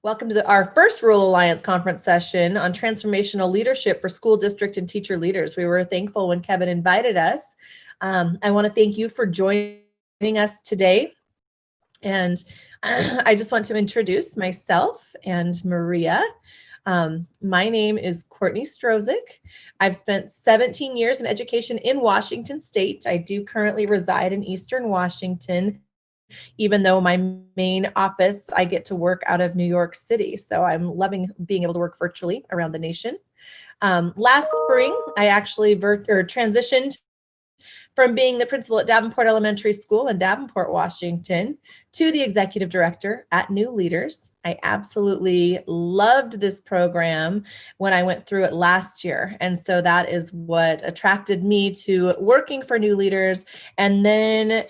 Welcome to our first Rural Alliance conference session on transformational leadership for school district and teacher leaders. We were thankful when Kevin invited us. I want to thank you for joining us today. And I just want to introduce myself and Maria. My name is Courtney Strozik. I've spent 17 years in education in Washington State. I do currently reside in Eastern Washington, even though my main office, I get to work out of New York City. So I'm loving being able to work virtually around the nation. Last spring, I actually transitioned from being the principal at Davenport Elementary School in Davenport, Washington, to the executive director at New Leaders. I absolutely loved this program when I went through it last year. And so that is what attracted me to working for New Leaders, and then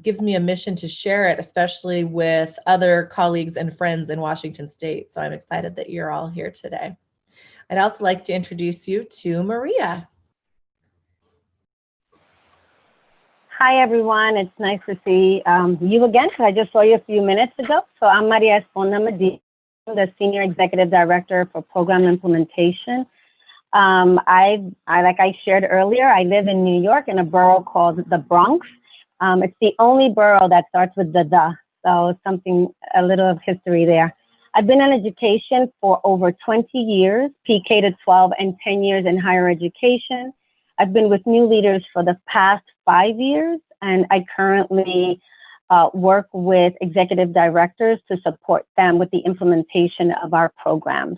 gives me a mission to share it, especially with other colleagues and friends in Washington State. So I'm excited that you're all here today. I'd also like to introduce you to Maria. Hi, everyone. It's nice to see you again. I just saw you a few minutes ago. So I'm Maria Esponda Medina, the Senior Executive Director for Program Implementation. Like I shared earlier, I live in New York in a borough called the Bronx. It's the only borough that starts with the, so something, a little of history there. I've been in education for over 20 years, PK to 12 and 10 years in higher education. I've been with New Leaders for the past 5 years, and I currently work with executive directors to support them with the implementation of our programs.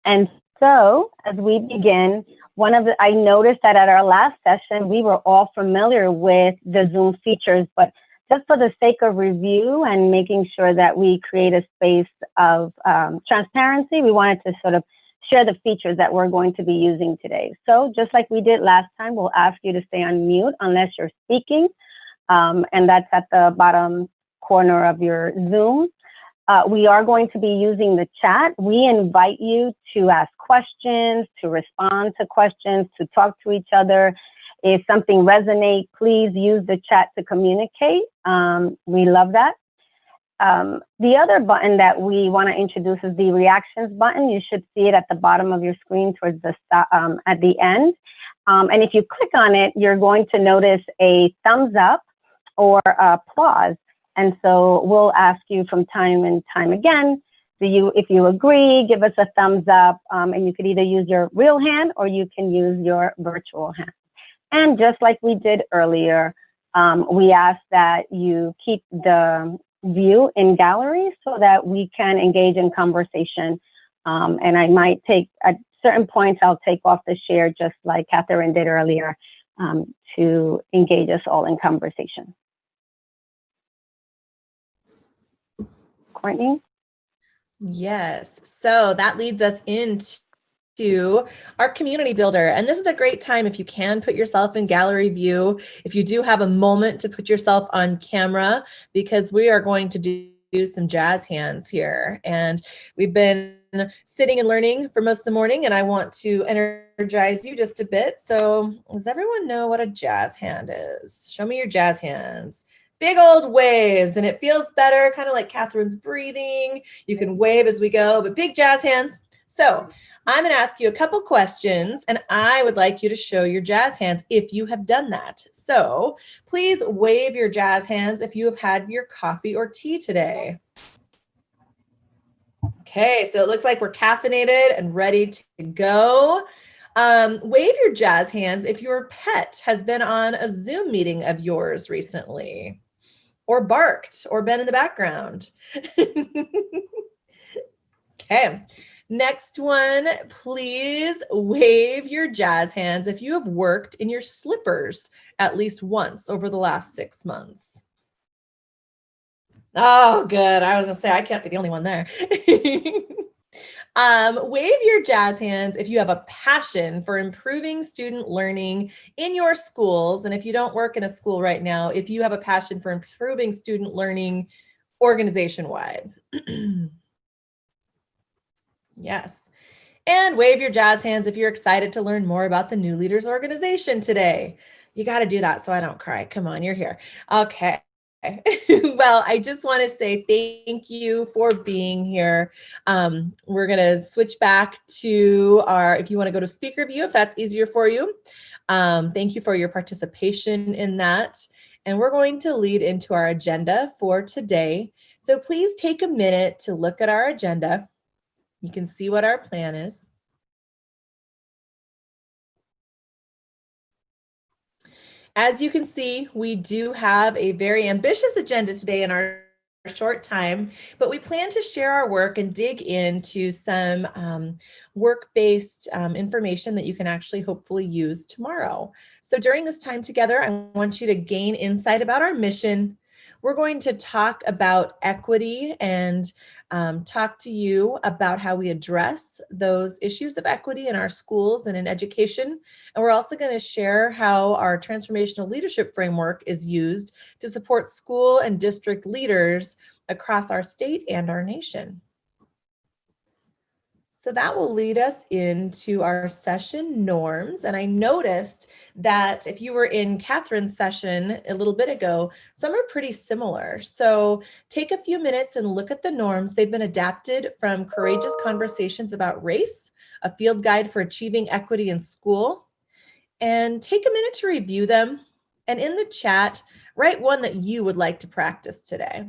And so, as we begin, I noticed that at our last session, we were all familiar with the Zoom features, but just for the sake of review and making sure that we create a space of transparency, we wanted to sort of share the features that we're going to be using today. So just like we did last time, we'll ask you to stay on mute unless you're speaking, and that's at the bottom corner of your Zoom. We are going to be using the chat. We invite you to ask questions, to respond to questions, to talk to each other. If something resonates, please use the chat to communicate. We love that. The other button that we want to introduce is the reactions button. You should see it at the bottom of your screen towards the at the end. And if you click on it, you're going to notice a thumbs up or applause. And so we'll ask you from time and time again, if you agree, give us a thumbs up, and you could either use your real hand or you can use your virtual hand. And just like we did earlier, we ask that you keep the view in gallery so that we can engage in conversation. And I might take, at certain points, I'll take off the share just like Catherine did earlier to engage us all in conversation. Courtney? Yes, so that leads us into our community builder. And this is a great time if you can put yourself in gallery view, if you do have a moment to put yourself on camera, because we are going to do some jazz hands here. And we've been sitting and learning for most of the morning, and I want to energize you just a bit. So does everyone know what a jazz hand is? Show me your jazz hands. Big old waves, and it feels better, kind of like Catherine's breathing. You can wave as we go, but big jazz hands. So I'm going to ask you a couple questions, and I would like you to show your jazz hands if you have done that. So please wave your jazz hands if you have had your coffee or tea today. Okay, so it looks like we're caffeinated and ready to go. Wave your jazz hands if your pet has been on a Zoom meeting of yours recently, or barked, or been in the background. Okay, next one, please wave your jazz hands if you have worked in your slippers at least once over the last 6 months. Oh, good. I was gonna say, I can't be the only one there. Wave your jazz hands if you have a passion for improving student learning in your schools. And if you don't work in a school right now, if you have a passion for improving student learning organization-wide. Yes. And wave your jazz hands if you're excited to learn more about the New Leaders organization today. You got to do that so I don't cry. Come on, you're here. Okay. Well, I just want to say thank you for being here. We're going to switch back to if you want to go to speaker view, if that's easier for you. Thank you for your participation in that. And we're going to lead into our agenda for today. So please take a minute to look at our agenda. You can see what our plan is. As you can see, we do have a very ambitious agenda today in our short time, but we plan to share our work and dig into some work-based information that you can actually hopefully use tomorrow. So during this time together, I want you to gain insight about our mission. We're going to talk about equity and talk to you about how we address those issues of equity in our schools and in education. And we're also going to share how our transformational leadership framework is used to support school and district leaders across our state and our nation. So that will lead us into our session norms. And I noticed that if you were in Catherine's session a little bit ago, some are pretty similar. So take a few minutes and look at the norms. They've been adapted from Courageous Conversations About Race, a field guide for achieving equity in school. And take a minute to review them. And in the chat, write one that you would like to practice today.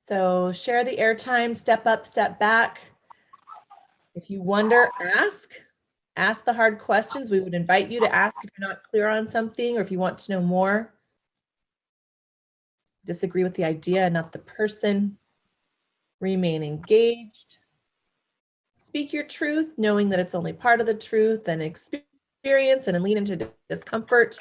So share the airtime, step up, step back. If you wonder, ask the hard questions. We would invite you to ask if you're not clear on something or if you want to know more. Disagree with the idea, not the person. Remain engaged. Speak your truth, knowing that it's only part of the truth, and experience and lean into discomfort.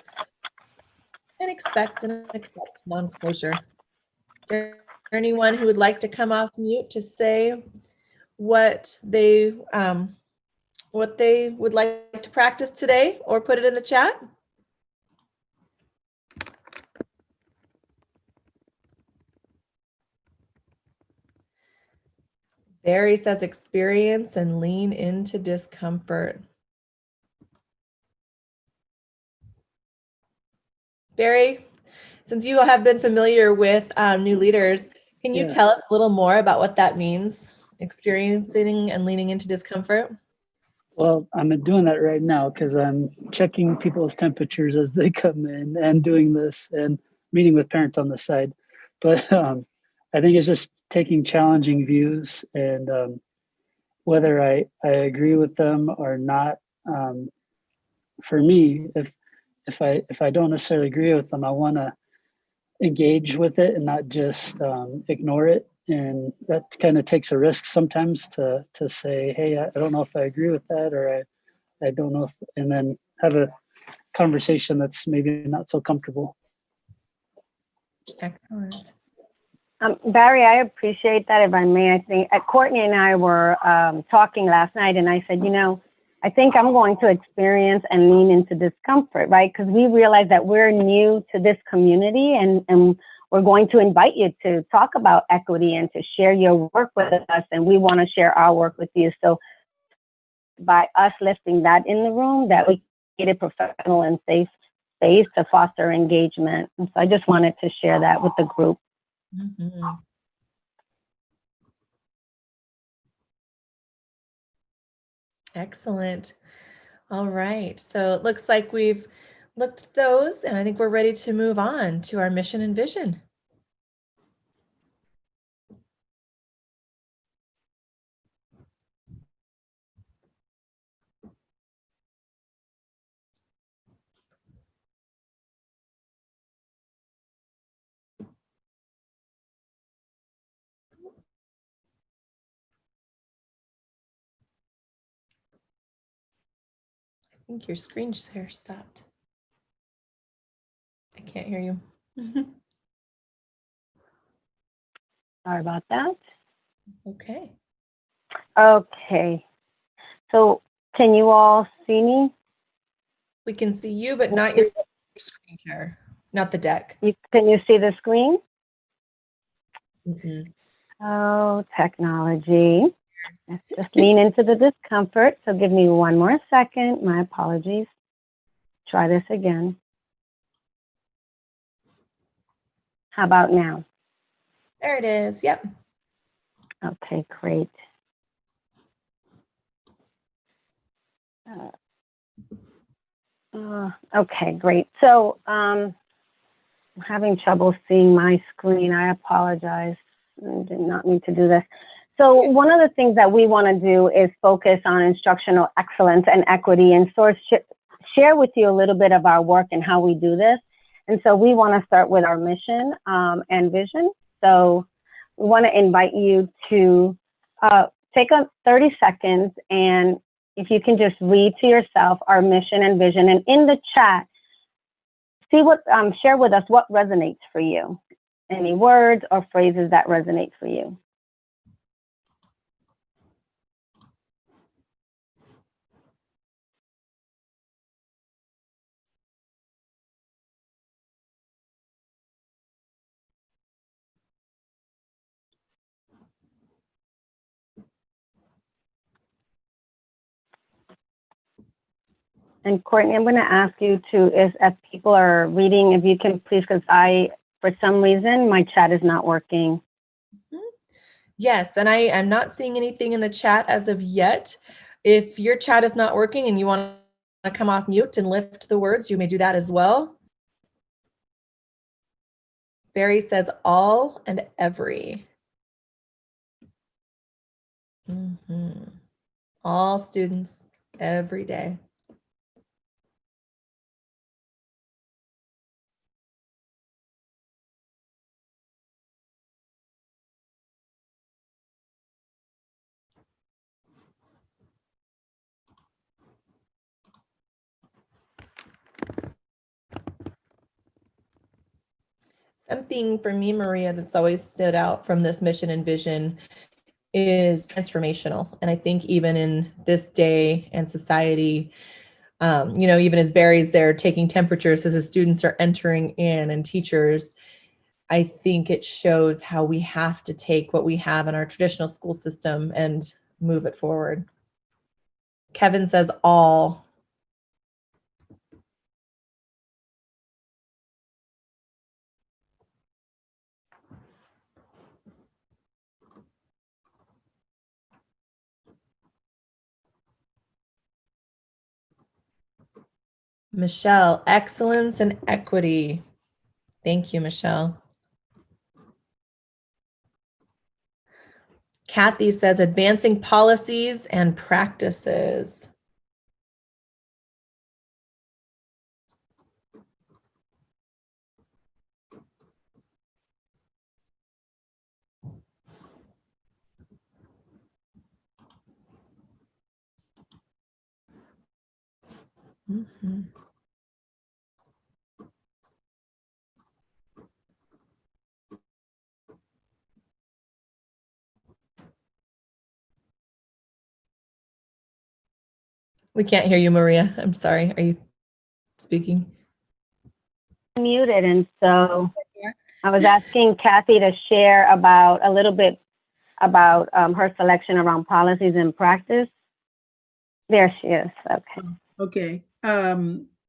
And expect and accept non-closure. Is there anyone who would like to come off mute to say what they would like to practice today, or put it in the chat? Barry says experience and lean into discomfort. Barry, since you have been familiar with new leaders, can you tell us a little more about what that means, experiencing and leaning into discomfort? Well, I'm doing that right now because I'm checking people's temperatures as they come in and doing this and meeting with parents on the side. But I think it's just taking challenging views and whether I agree with them or not. For me, if I don't necessarily agree with them, I want to engage with it and not just ignore it. And that kind of takes a risk sometimes to say, hey, I don't know if I agree with that, or I don't know if, and then have a conversation that's maybe not so comfortable. Excellent. Barry, I appreciate that. If I may, I think Courtney and I were talking last night, and I said, I think I'm going to experience and lean into discomfort, right? Because we realize that we're new to this community, and we're going to invite you to talk about equity and to share your work with us, and we want to share our work with you. So by us lifting that in the room, that we create a professional and safe space to foster engagement. And so I just wanted to share that with the group. Mm-hmm. Excellent. All right. So it looks like we've looked at those, and I think we're ready to move on to our mission and vision. I think your screen share stopped. I can't hear you. Sorry about that. Okay. Okay. So can you all see me? We can see you, but not your screen share, not the deck. Can you see the screen? Mm-hmm. Oh, technology. Let's just lean into the discomfort. So give me one more second. My apologies. Try this again. How about now? There it is. Yep. Okay, great. Okay, great. So I'm having trouble seeing my screen. I apologize. I did not mean to do this. So one of the things that we want to do is focus on instructional excellence and equity, and share with you a little bit of our work and how we do this. And so we want to start with our mission and vision. So we want to invite you to take 30 seconds, and if you can just read to yourself our mission and vision, and in the chat, share with us what resonates for you. Any words or phrases that resonate for you. And Courtney, I'm going to ask you to, as people are reading, if you can please, because for some reason, my chat is not working. Yes, and I am not seeing anything in the chat as of yet. If your chat is not working and you want to come off mute and lift the words, you may do that as well. Barry says all and every. All students, every day. Something for me, Maria, that's always stood out from this mission and vision is transformational. And I think even in this day and society, even as Barry's there taking temperatures as the students are entering in and teachers, I think it shows how we have to take what we have in our traditional school system and move it forward. Kevin says all. Michelle, excellence and equity. Thank you, Michelle. Kathy says advancing policies and practices. We can't hear you, Maria. I'm sorry. Are you speaking? Muted, and so I was asking Kathy to share a little bit about her selection around policies and practice. There she is. Okay. Okay.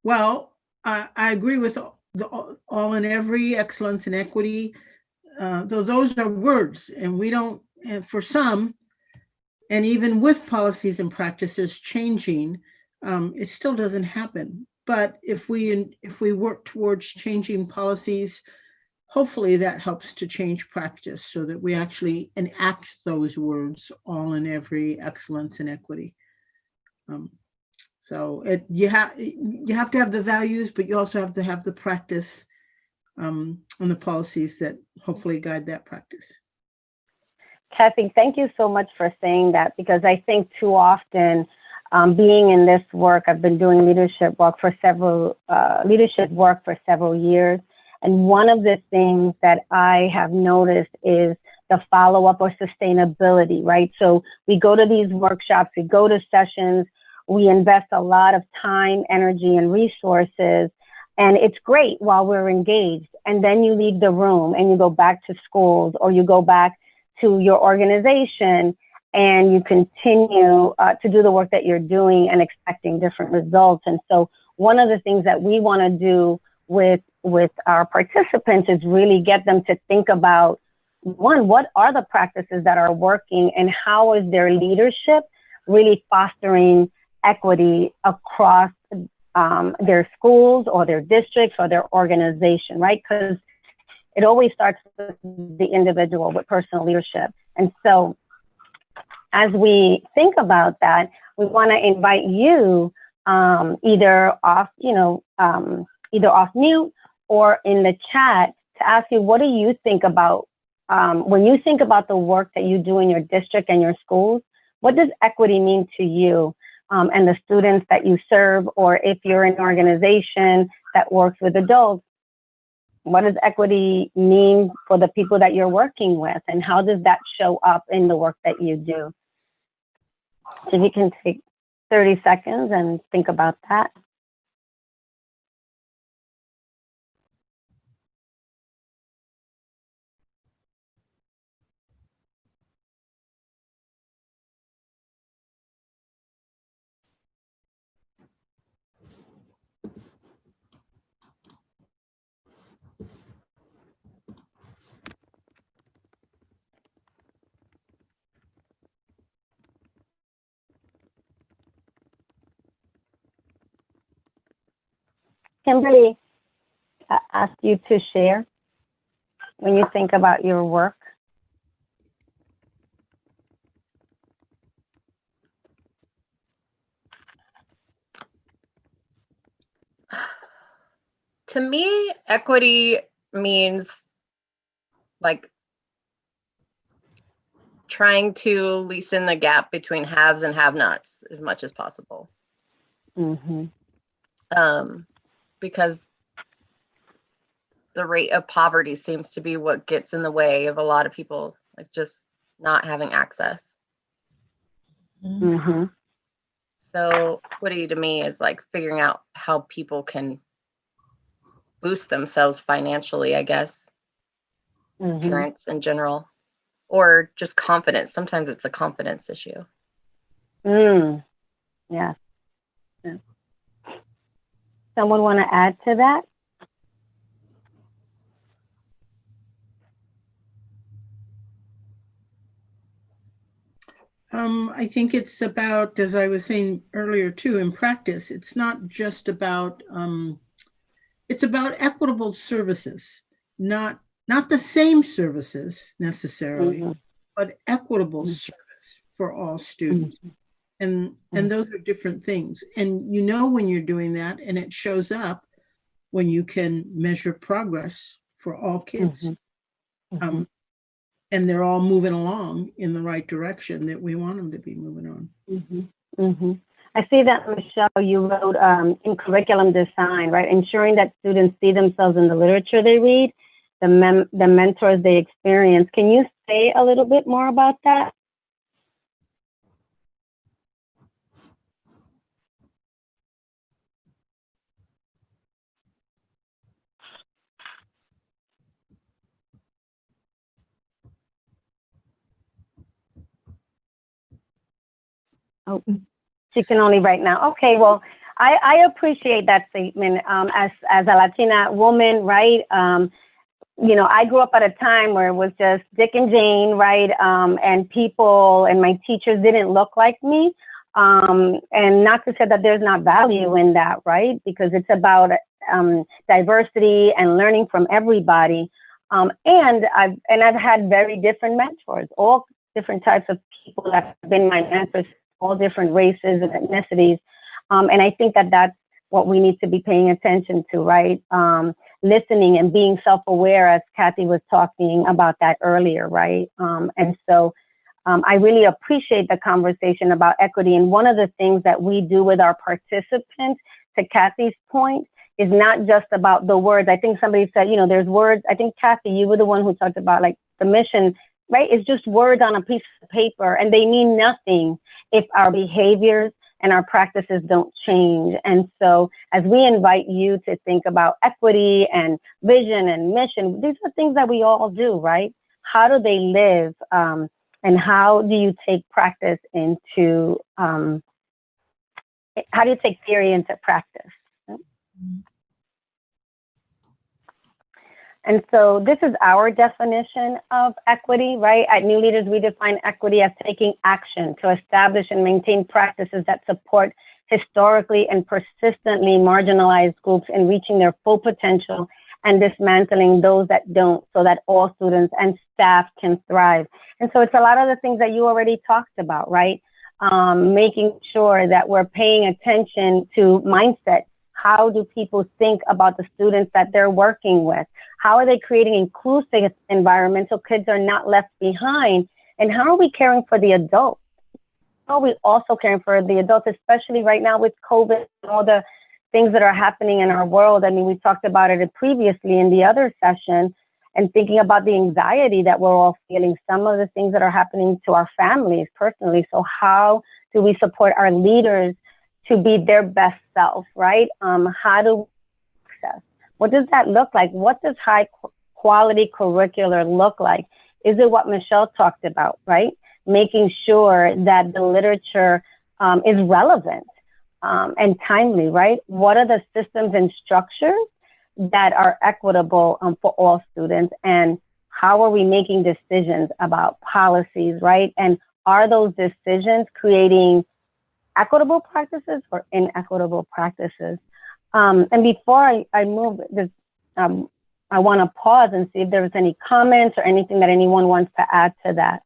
Well, I agree with the all and every, excellence and equity. Though those are words, and we don't. And for some, and even with policies and practices changing, it still doesn't happen. But if we work towards changing policies, hopefully that helps to change practice so that we actually enact those words, all and every, excellence and equity. So you have to have the values, but you also have to have the practice and the policies that hopefully guide that practice. Kathy, thank you so much for saying that, because I think too often, being in this work, I've been doing leadership work for several years. And one of the things that I have noticed is the follow-up or sustainability, right? So we go to these workshops, we go to sessions, we invest a lot of time, energy, and resources, and it's great while we're engaged. And then you leave the room and you go back to schools, or you go back to your organization, and you continue to do the work that you're doing and expecting different results. And so one of the things that we want to do with our participants is really get them to think about, one, what are the practices that are working, and how is their leadership really fostering equity across their schools or their districts or their organization, right? Because it always starts with the individual, with personal leadership. And so as we think about that, we want to invite you either off mute or in the chat to ask you, what do you think about, when you think about the work that you do in your district and your schools, what does equity mean to you and the students that you serve? Or if you're an organization that works with adults, what does equity mean for the people that you're working with? And how does that show up in the work that you do? So if you can take 30 seconds and think about that. Kimberly, I asked you to share when you think about your work. To me, equity means like trying to lessen the gap between haves and have-nots as much as possible. Mm-hmm. Because the rate of poverty seems to be what gets in the way of a lot of people, like just not having access. Mm-hmm. So equity to me is like figuring out how people can boost themselves financially, I guess. Mm-hmm. Parents in general, or just confidence. Sometimes it's a confidence issue. Yeah. Yeah. Someone want to add to that? I think it's about, as I was saying earlier too, in practice, it's not just about, it's about equitable services, not the same services necessarily, Mm-hmm. but equitable Mm-hmm. service for all students. Mm-hmm. And those are different things. And you know when you're doing that, and it shows up when you can measure progress for all kids. Mm-hmm. And they're all moving along in the right direction that we want them to be moving on. Mm-hmm. Mm-hmm. I see that, Michelle, you wrote in curriculum design, right? Ensuring that students see themselves in the literature they read, the mentors they experience. Can you say a little bit more about that? Oh, she can only write now. Okay, well, I appreciate that statement. As a Latina woman, right? You know, I grew up at a time where it was just Dick and Jane, right? And people and my teachers didn't look like me. And not to say that there's not value in that, right? Because it's about diversity and learning from everybody. And I've had very different mentors, all different types of people that have been my mentors, all different races and ethnicities. And I think that that's what we need to be paying attention to, right? Listening and being self-aware, as Kathy was talking about that earlier, right? And so I really appreciate the conversation about equity. And one of the things that we do with our participants, to Kathy's point, is not just about the words. I think somebody said, you know, there's words. I think, Kathy, you were the one who talked about like the mission, right? It's just words on a piece of paper, and they mean nothing if our behaviors and our practices don't change. And so as we invite you to think about equity and vision and mission, these are things that we all do, right? How do they live And how do you take practice into, how do you take theory into practice? And so this is our definition of equity, right? At New Leaders, we define equity as taking action to establish and maintain practices that support historically and persistently marginalized groups in reaching their full potential and dismantling those that don't, so that all students and staff can thrive. And so it's a lot of the things that you already talked about, right? Making sure that we're paying attention to mindset. How do people think about the students that they're working with? How are they creating inclusive environments so kids are not left behind? And how are we caring for the adults? How are we also caring for the adults, especially right now with COVID and all the things that are happening in our world? I mean, we talked about it previously in the other session, and thinking about the anxiety that we're all feeling, some of the things that are happening to our families personally. So how do we support our leaders to be their best self, right? How do we access? What does that look like? What does high quality curricular look like? Is it what Michelle talked about, right? Making sure that the literature is relevant and timely, right? What are the systems and structures that are equitable for all students? And how are we making decisions about policies, right? And are those decisions creating equitable practices or inequitable practices? And before I move this, I want to pause and see if there's any comments or anything that anyone wants to add to that.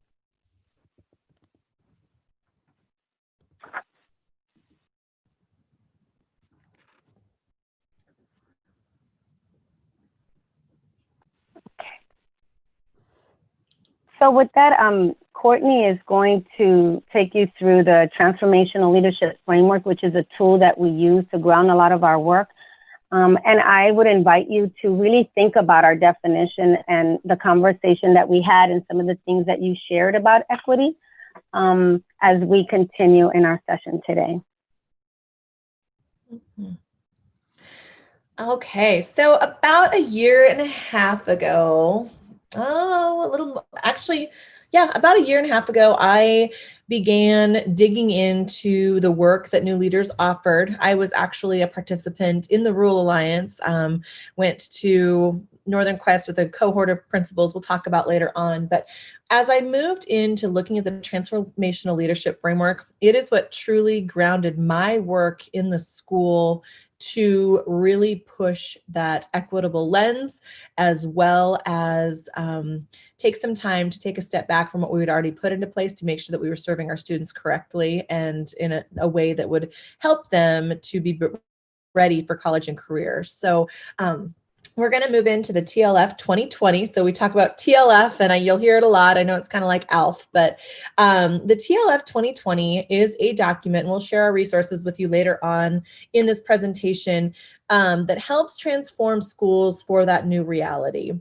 So with that, Courtney is going to take you through the Transformational Leadership Framework, which is a tool that we use to ground a lot of our work. And I would invite you to really think about our definition and the conversation that we had and some of the things that you shared about equity as we continue in our session today. Okay, so about a year and a half ago, about a year and a half ago, I began digging into the work that New Leaders offered. I was actually a participant in the Rural Alliance, went to Northern Quest with a cohort of principals we'll talk about later on. But as I moved into looking at the Transformational Leadership Framework, it is what truly grounded my work in the school to really push that equitable lens, as well as take some time to take a step back from what we had already put into place to make sure that we were serving our students correctly and in a way that would help them to be ready for college and career. So we're going to move into the TLF 2020. So we talk about TLF, and you'll hear it a lot. I know it's kind of like ALF, but the TLF 2020 is a document, and we'll share our resources with you later on in this presentation, that helps transform schools for that new reality.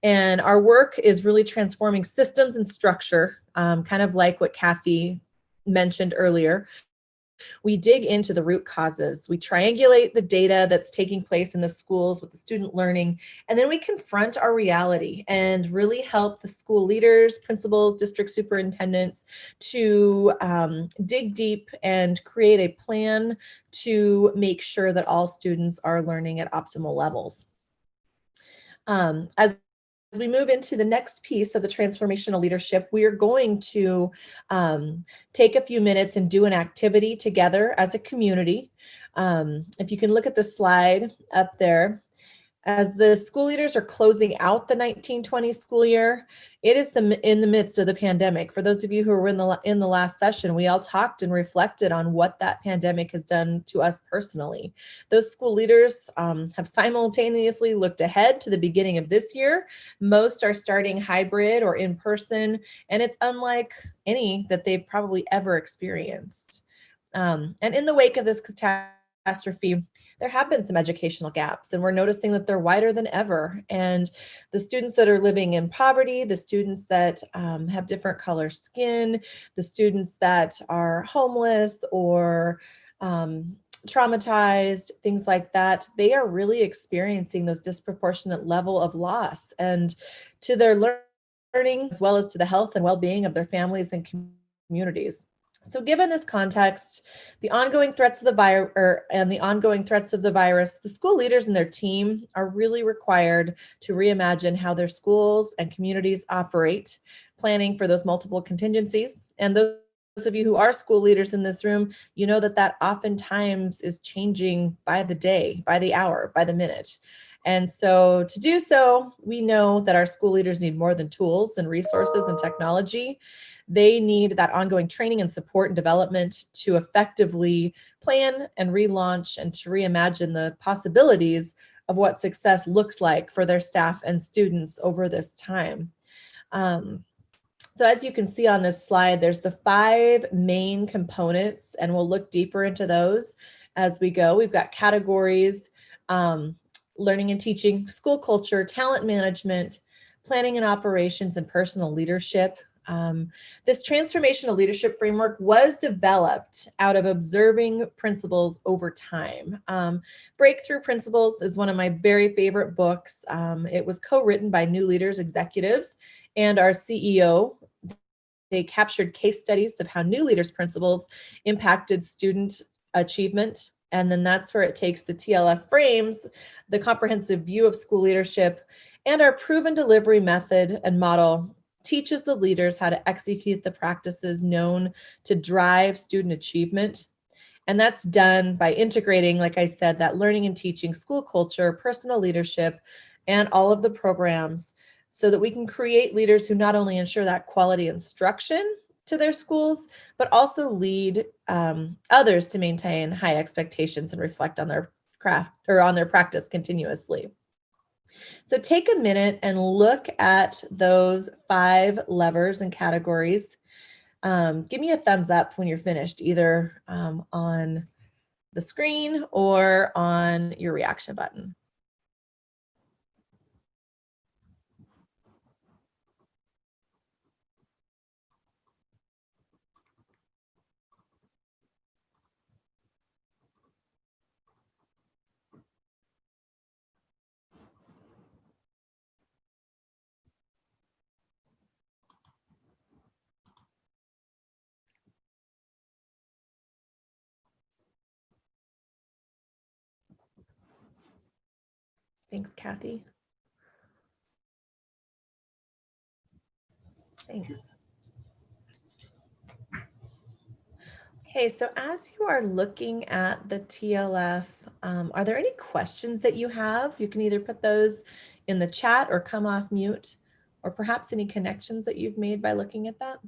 And our work is really transforming systems and structure, kind of like what Kathy mentioned earlier. We dig into the root causes. We triangulate the data that's taking place in the schools with the student learning, and then we confront our reality and really help the school leaders, principals, district superintendents to dig deep and create a plan to make sure that all students are learning at optimal levels. As we move into the next piece of the transformational leadership, we are going to take a few minutes and do an activity together as a community. If you can look at the slide up there, as the school leaders are closing out the 1920 school year, it is in the midst of the pandemic. For those of you who were in the last session, we all talked and reflected on what that pandemic has done to us personally. Those school leaders have simultaneously looked ahead to the beginning of this year. Most are starting hybrid or in person, and it's unlike any that they've probably ever experienced. And in the wake of this catastrophe, there have been some educational gaps, and we're noticing that they're wider than ever. And the students that are living in poverty, the students that have different color skin, the students that are homeless or traumatized, things like that, they are really experiencing those disproportionate level of loss and to their learning, as well as to the health and well-being of their families and communities. So given this context, the ongoing threats of the virus the school leaders and their team are really required to reimagine how their schools and communities operate, planning for those multiple contingencies. And those of you who are school leaders in this room, you know that oftentimes is changing by the day, by the hour, by the minute. And so to do so, we know that our school leaders need more than tools and resources and technology. They need that ongoing training and support and development to effectively plan and relaunch and to reimagine the possibilities of what success looks like for their staff and students over this time. So as you can see on this slide, there's the 5 main components, and we'll look deeper into those as we go. We've got categories, learning and teaching, school culture, talent management, planning and operations, and personal leadership. This transformational leadership framework was developed out of observing principles over time. Breakthrough Principles is one of my very favorite books. It was co-written by New Leaders executives and our CEO. They captured case studies of how New Leaders principles impacted student achievement. And then that's where it takes the TLF frames, the comprehensive view of school leadership, and our proven delivery method and model teaches the leaders how to execute the practices known to drive student achievement. And that's done by integrating, like I said, that learning and teaching, school culture, personal leadership, and all of the programs so that we can create leaders who not only ensure that quality instruction to their schools, but also lead others to maintain high expectations and reflect on their craft or on their practice continuously. So take a minute and look at those 5 levers and categories. Give me a thumbs up when you're finished, either on the screen or on your reaction button. Thanks, Kathy. Thanks. Okay, so as you are looking at the TLF, are there any questions that you have? You can either put those in the chat or come off mute, or perhaps any connections that you've made by looking at that.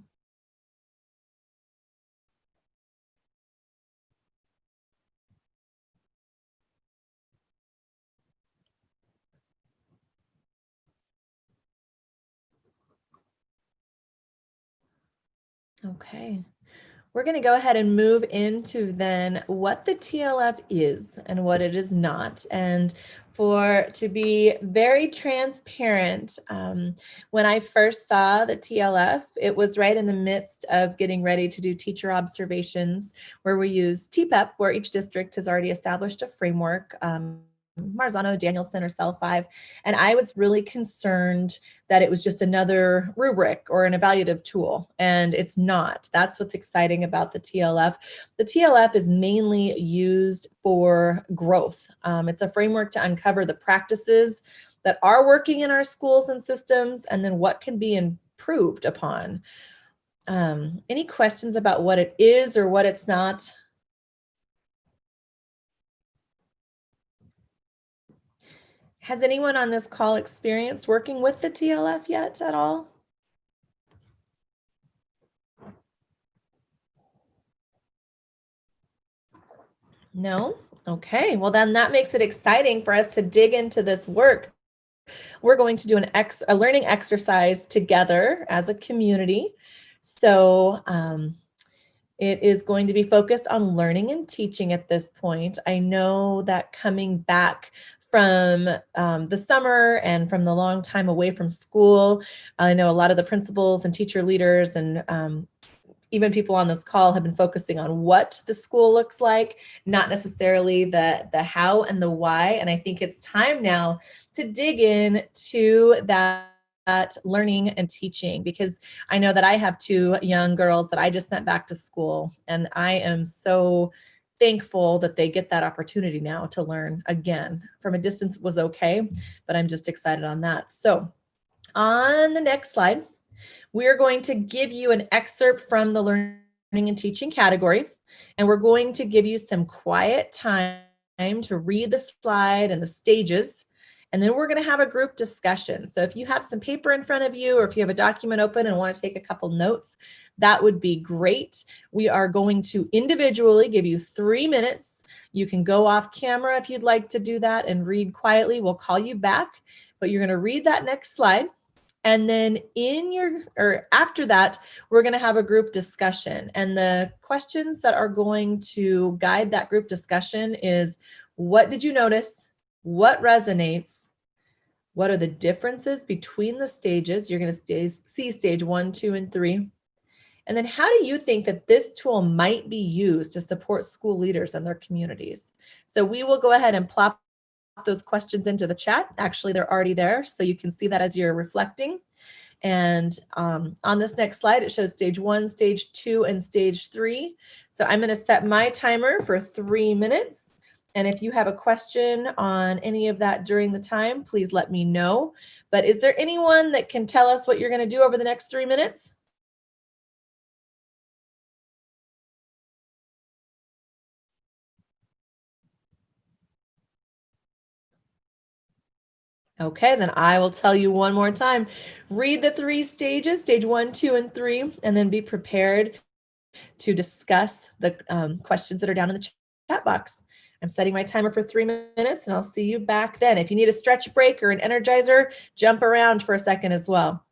Okay. We're going to go ahead and move into then what the TLF is and what it is not. And to be very transparent, when I first saw the TLF, it was right in the midst of getting ready to do teacher observations where we use TPEP, where each district has already established a framework. Marzano, Danielson, or Cell 5. And I was really concerned that it was just another rubric or an evaluative tool, and it's not. That's what's exciting about the TLF. The TLF is mainly used for growth. It's a framework to uncover the practices that are working in our schools and systems, and then what can be improved upon. Any questions about what it is or what it's not? Has anyone on this call experienced working with the TLF yet at all? No? Okay, well then that makes it exciting for us to dig into this work. We're going to do a learning exercise together as a community. So it is going to be focused on learning and teaching at this point. I know that coming back from the summer and from the long time away from school, I know a lot of the principals and teacher leaders and even people on this call have been focusing on what the school looks like, not necessarily the how and the why. And I think it's time now to dig in to that at learning and teaching, because I know that I have two young girls that I just sent back to school, and I am so thankful that they get that opportunity now to learn again. From a distance was okay, but I'm just excited on that. So on the next slide, we're going to give you an excerpt from the learning and teaching category, and we're going to give you some quiet time to read the slide and the stages. And then we're going to have a group discussion. So if you have some paper in front of you, or if you have a document open and want to take a couple notes, that would be great. We are going to individually give you 3 minutes. You can go off camera if you'd like to do that and read quietly. We'll call you back, but you're going to read that next slide. And then after that, we're going to have a group discussion. And the questions that are going to guide that group discussion is, what did you notice? What resonates? What are the differences between the stages? You're going to see stage 1, 2, and 3. And then how do you think that this tool might be used to support school leaders and their communities? So we will go ahead and plop those questions into the chat. Actually, they're already there, so you can see that as you're reflecting. And on this next slide, it shows stage 1, stage 2, and stage 3. So I'm going to set my timer for 3 minutes. And if you have a question on any of that during the time, please let me know. But is there anyone that can tell us what you're going to do over the next 3 minutes? Okay, then I will tell you one more time. Read the 3 stages, stage 1, 2, and 3, and then be prepared to discuss the questions that are down in the chat box. I'm setting my timer for 3 minutes, and I'll see you back then. If you need a stretch break or an energizer, jump around for a second as well.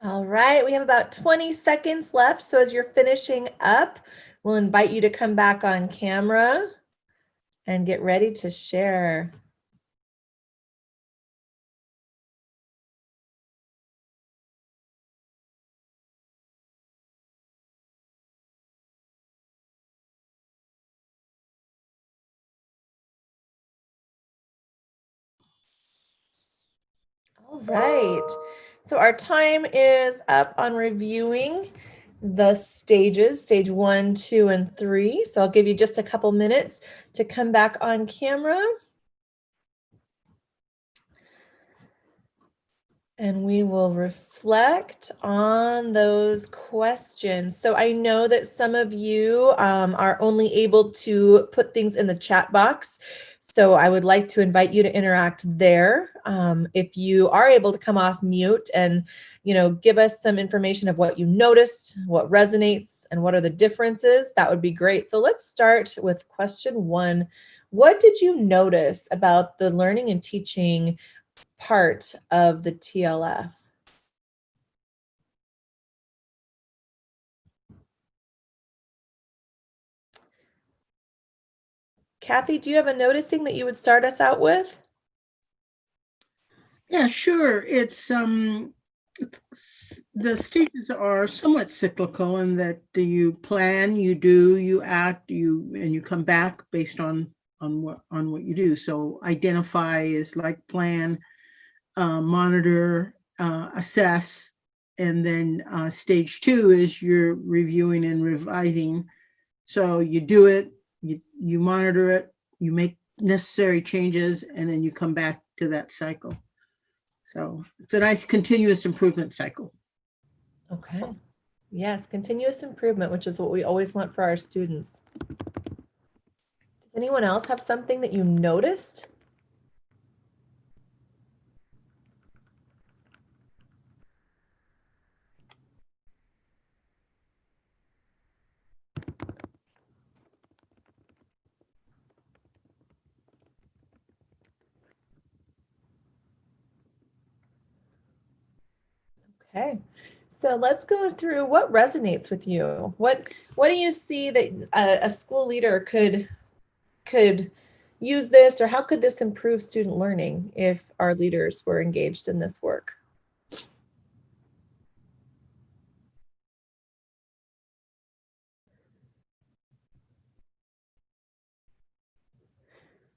All right, we have about 20 seconds left. So as you're finishing up, we'll invite you to come back on camera and get ready to share. All right. So our time is up on reviewing the stages, stage 1, 2, and 3. So I'll give you just a couple minutes to come back on camera. And we will reflect on those questions. So I know that some of you are only able to put things in the chat box. So I would like to invite you to interact there. If you are able to come off mute and, give us some information of what you noticed, what resonates, and what are the differences, that would be great. So let's start with question 1. What did you notice about the learning and teaching part of the TLF? Kathy, do you have a noticing that you would start us out with? Yeah, sure. It's the stages are somewhat cyclical in that you plan, you do, you act, and you come back based on what you do. So identify is like plan, monitor, assess, and then stage 2 is you're reviewing and revising. So you do it, you monitor it, you make necessary changes, and then you come back to that cycle. So it's a nice continuous improvement cycle. Okay. Yes, continuous improvement, which is what we always want for our students. Does anyone else have something that you noticed? Okay, so let's go through what resonates with you. What do you see that a school leader could use this, or how could this improve student learning if our leaders were engaged in this work?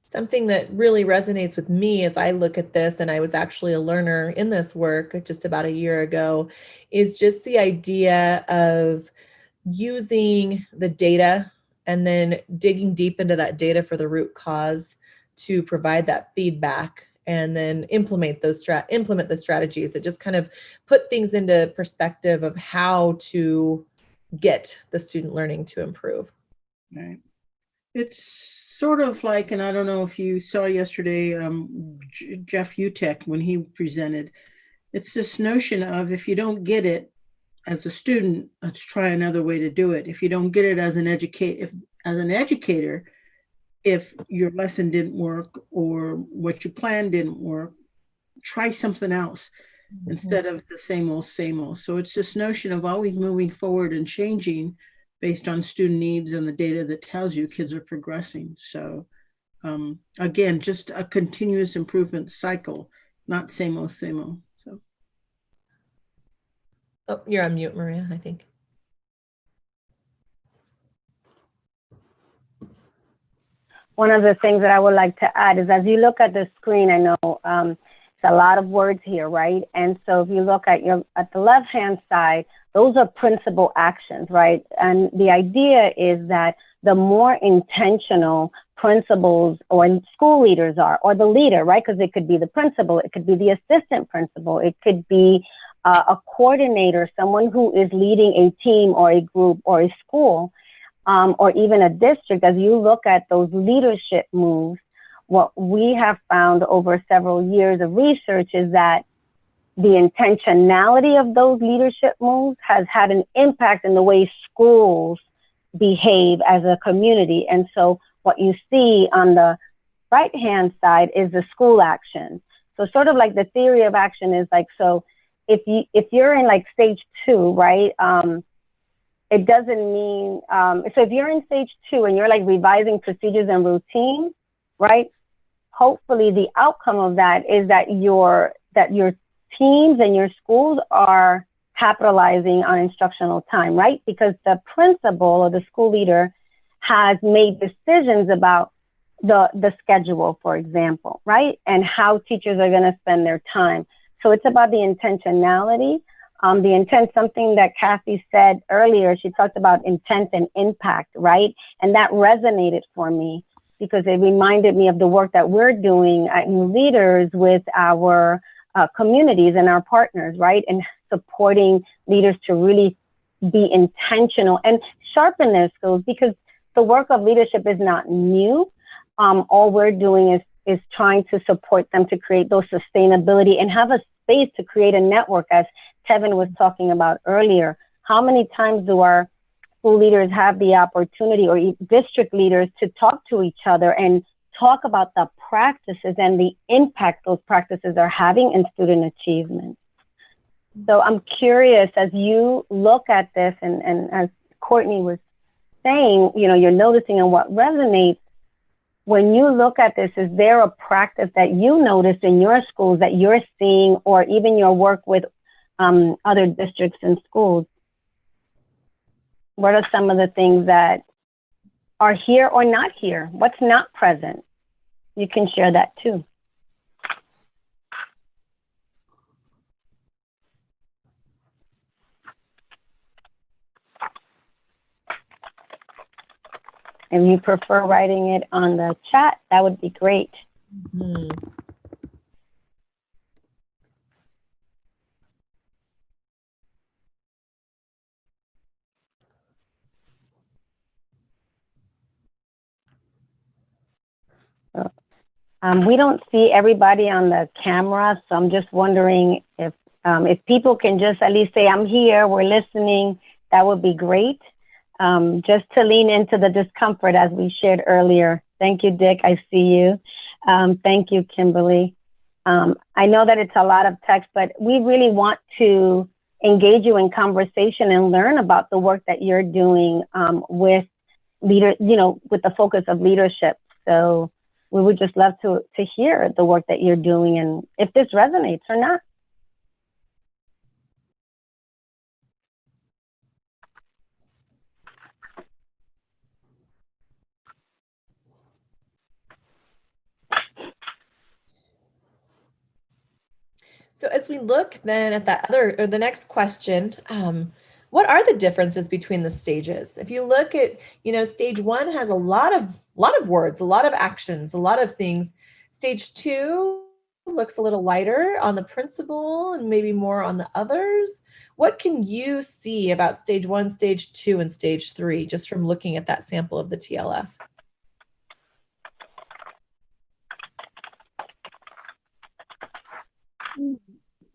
Something that really resonates with me as I look at this, and I was actually a learner in this work just about a year ago, is just the idea of using the data and then digging deep into that data for the root cause to provide that feedback and then implement the strategies that just kind of put things into perspective of how to get the student learning to improve. Right. It's sort of like, and I don't know if you saw yesterday, Jeff Utek, when he presented, it's this notion of if you don't get it as a student, let's try another way to do it. If you don't get it as an educator, if your lesson didn't work or what you planned didn't work, try something else instead of the same old, same old. So it's this notion of always moving forward and changing based on student needs and the data that tells you kids are progressing. So again, just a continuous improvement cycle, not same old, same old. So. Oh, you're on mute, Maria, I think. One of the things that I would like to add is as you look at the screen, I know it's a lot of words here, right? And so if you look at the left-hand side, those are principal actions, right? And the idea is that the more intentional principals or school leaders are, or the leader, right? Because it could be the principal, it could be the assistant principal, it could be a coordinator, someone who is leading a team or a group or a school, or even a district. As you look at those leadership moves, what we have found over several years of research is that the intentionality of those leadership moves has had an impact in the way schools behave as a community. And so what you see on the right-hand side is the school action. So sort of like the theory of action is like, so if you're in like stage 2, right, it doesn't mean, so if you're in stage 2 and you're like revising procedures and routines, right, hopefully the outcome of that is that your teams and your schools are capitalizing on instructional time, right? Because the principal or the school leader has made decisions about the schedule, for example, right? And how teachers are going to spend their time. So it's about the intentionality. The intent, something that Kathy said earlier, she talked about intent and impact, right? And that resonated for me because it reminded me of the work that we're doing at New Leaders with our communities and our partners, right? And supporting leaders to really be intentional and sharpen their skills, because the work of leadership is not new. All we're doing is trying to support them to create those sustainability and have a space to create a network, as Kevin was talking about earlier. How many times do our school leaders have the opportunity, or district leaders, to talk to each other and talk about the practices and the impact those practices are having in student achievement? So I'm curious, as you look at this, and as Courtney was saying, you know, you're noticing and what resonates, when you look at this, is there a practice that you noticed in your schools that you're seeing, or even your work with other districts and schools? What are some of the things that are here or not here? What's not present? You can share that too. If you prefer writing it on the chat, that would be great. Mhm. We don't see everybody on the camera, so I'm just wondering if people can just at least say, I'm here, we're listening, that would be great. Just to lean into the discomfort as we shared earlier. Thank you, Dick, I see you. Thank you, Kimberly. I know that it's a lot of text, but we really want to engage you in conversation and learn about the work that you're doing with with the focus of leadership. So we would just love to hear the work that you're doing and if this resonates or not. So as we look then at that other, or the next question, what are the differences between the stages? If you look at, stage 1 has a lot of words, a lot of actions, a lot of things. Stage 2 looks a little lighter on the principal and maybe more on the others. What can you see about stage 1, stage 2, and stage 3, just from looking at that sample of the TLF?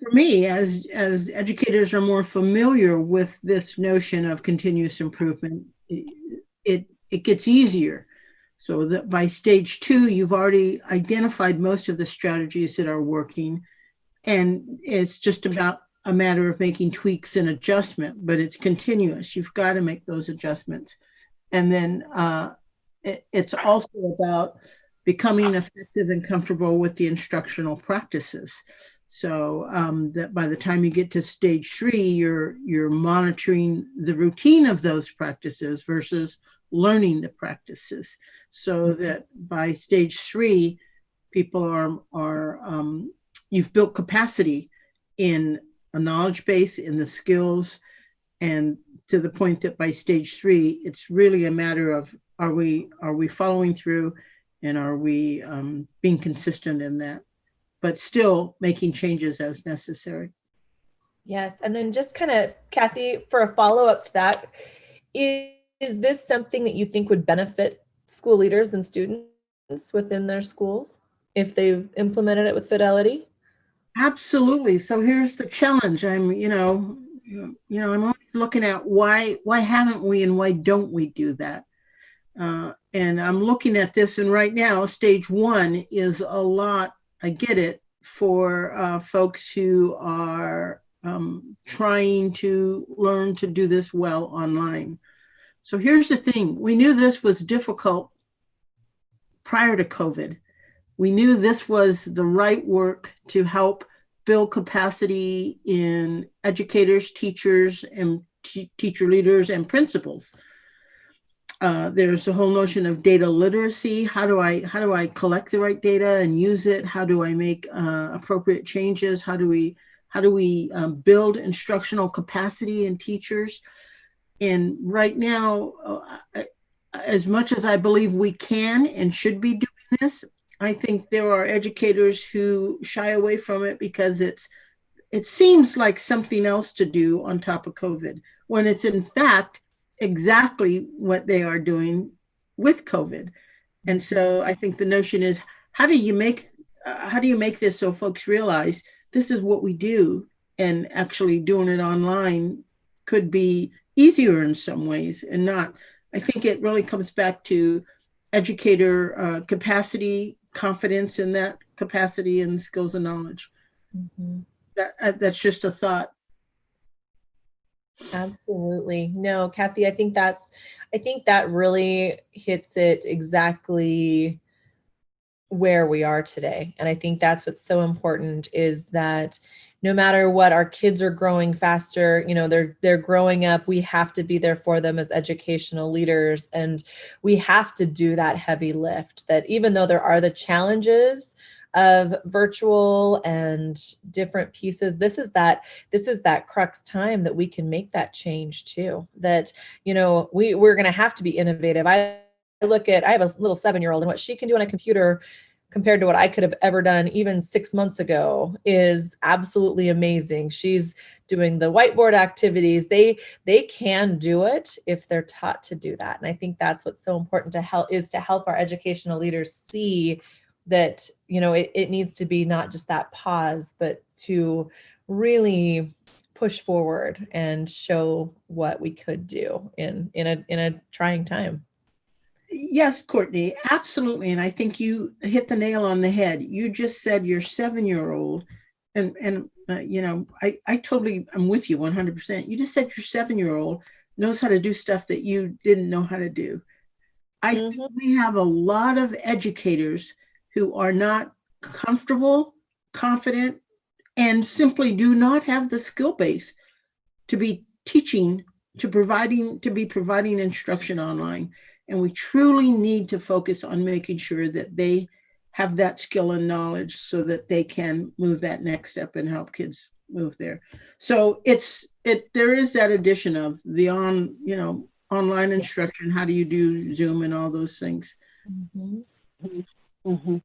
For me, as educators are more familiar with this notion of continuous improvement, it gets easier. So that by stage 2, you've already identified most of the strategies that are working, and it's just about a matter of making tweaks and adjustment, but it's continuous. You've got to make those adjustments. And then it's also about becoming effective and comfortable with the instructional practices. So that by the time you get to stage 3, you're monitoring the routine of those practices versus learning the practices. So that by stage 3, people are you've built capacity in a knowledge base, in the skills, and to the point that by stage 3, it's really a matter of are we following through, and are we being consistent in that, but still making changes as necessary. Yes, and then just kind of, Kathy, for a follow-up to that, is this something that you think would benefit school leaders and students within their schools if they've implemented it with fidelity? Absolutely. So here's the challenge. I'm always looking at why haven't we and why don't we do that? And I'm looking at this, and right now, stage 1 is a lot. I get it, for folks who are trying to learn to do this well online. So here's the thing. We knew this was difficult prior to COVID. We knew this was the right work to help build capacity in educators, teachers, and teacher leaders and principals. There's the whole notion of data literacy. How do I collect the right data and use it? How do I make appropriate changes? How do we build instructional capacity in teachers? And right now, as much as I believe we can and should be doing this, I think there are educators who shy away from it because it seems like something else to do on top of COVID, when it's in fact exactly what they are doing with COVID. And so I think the notion is, how do you make this so folks realize this is what we do, and actually doing it online could be easier in some ways and not. I think it really comes back to educator capacity, confidence in that capacity, and skills and knowledge. Mhm. That's just a thought. Absolutely. No, Kathy, I think that really hits it exactly where we are today. And I think that's what's so important, is that no matter what, our kids are growing faster, they're growing up. We have to be there for them as educational leaders, and we have to do that heavy lift, that even though there are the challenges of virtual and different pieces, this is that crux time that we can make that change too. That, we're going to have to be innovative. I have a little 7-year-old, and what she can do on a computer compared to what I could have ever done even 6 months ago is absolutely amazing. She's doing the whiteboard activities. They can do it if they're taught to do that. And I think that's what's so important to help our educational leaders see that, it needs to be not just that pause, but to really push forward and show what we could do in a trying time. Yes, Courtney, absolutely. And I think you hit the nail on the head. You just said your 7-year-old, and I totally, I'm with you 100%. You just said your 7-year-old knows how to do stuff that you didn't know how to do. I think we have a lot of educators who are not comfortable, confident, and simply do not have the skill base to be teaching, to be providing instruction online. And we truly need to focus on making sure that they have that skill and knowledge so that they can move that next step and help kids move there. So there is that addition of the online instruction. How do you do Zoom and all those things? Mm-hmm. Mm-hmm.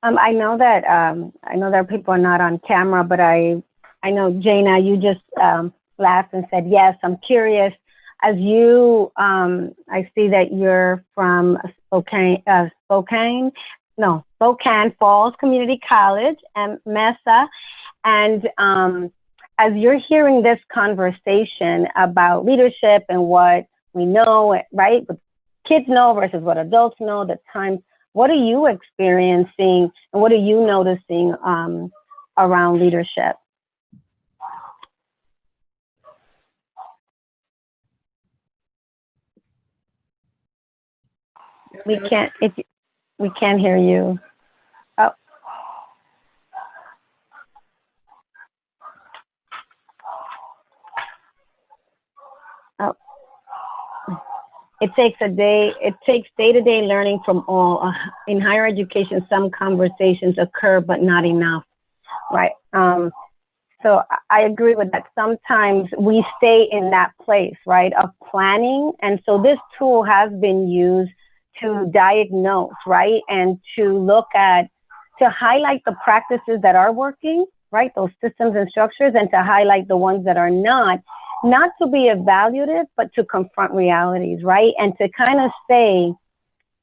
I know that people are not on camera, but I know, Jana, you just laughed and said, yes, I'm curious. As you, I see that you're from Spokane Falls Community College and Mesa. And as you're hearing this conversation about leadership and what we know, right, what kids know versus what adults know, the times, what are you experiencing and what are you noticing around leadership? We can't hear you. Oh. Oh. It takes day-to-day learning from all. In higher education, some conversations occur, but not enough, right? So I agree with that. Sometimes we stay in that place, right, of planning. And so this tool has been used to diagnose, right, and to highlight the practices that are working, right, those systems and structures, and to highlight the ones that are not to be evaluative, but to confront realities, right, and to kind of say,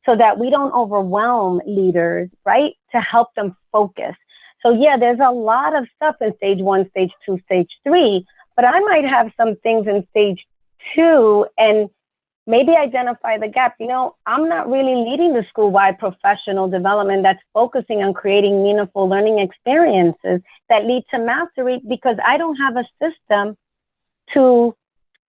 so that we don't overwhelm leaders, right, to help them focus. So yeah, there's a lot of stuff in stage 1, stage 2, stage 3, but I might have some things in stage 2 and maybe identify the gap. I'm not really leading the school-wide professional development that's focusing on creating meaningful learning experiences that lead to mastery because I don't have a system to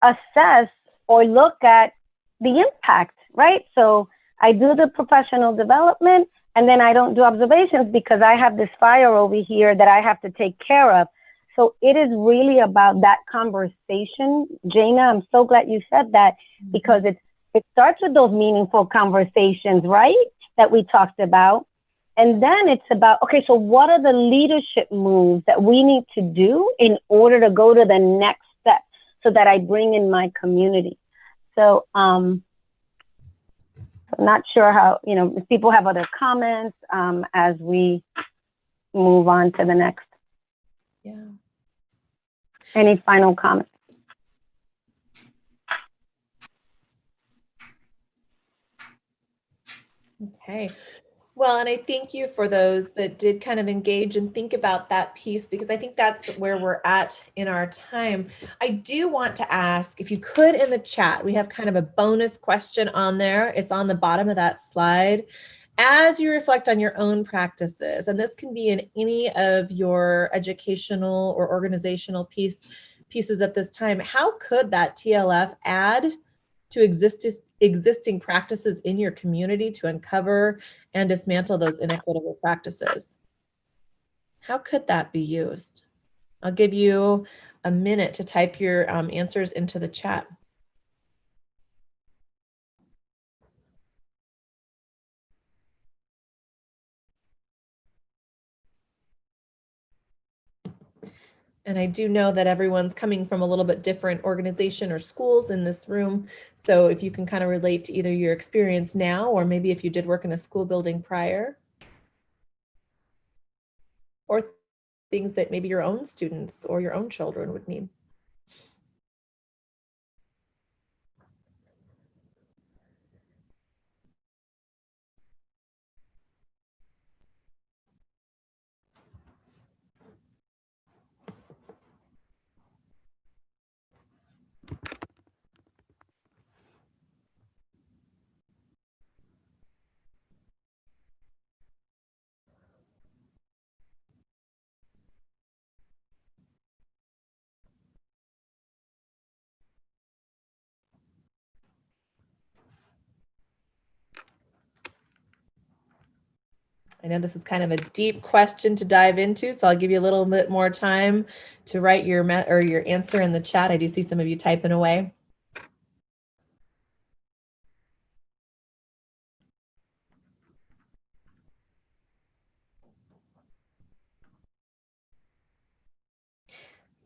assess or look at the impact, right? So I do the professional development and then I don't do observations because I have this fire over here that I have to take care of. So it is really about that conversation. Jana, I'm so glad you said that because it's it starts with those meaningful conversations, right? That we talked about. And then it's about, okay, so what are the leadership moves that we need to do in order to go to the next step so that I bring in my community? So I'm not sure how, if people have other comments as we move on to the next. Yeah. Any final comments? Okay. Well, and I thank you for those that did kind of engage and think about that piece, because I think that's where we're at in our time. I do want to ask if you could, in the chat, we have kind of a bonus question on there. It's on the bottom of that slide. As you reflect on your own practices, and this can be in any of your educational or organizational pieces at this time, how could that TLF add to existing practices in your community to uncover and dismantle those inequitable practices? How could that be used? I'll give you a minute to type your answers into the chat. And I do know that everyone's coming from a little bit different organization or schools in this room. So if you can kind of relate to either your experience now, or maybe if you did work in a school building prior, or things that maybe your own students or your own children would need. I know this is kind of a deep question to dive into, so I'll give you a little bit more time to write your answer in the chat. I do see some of you typing away.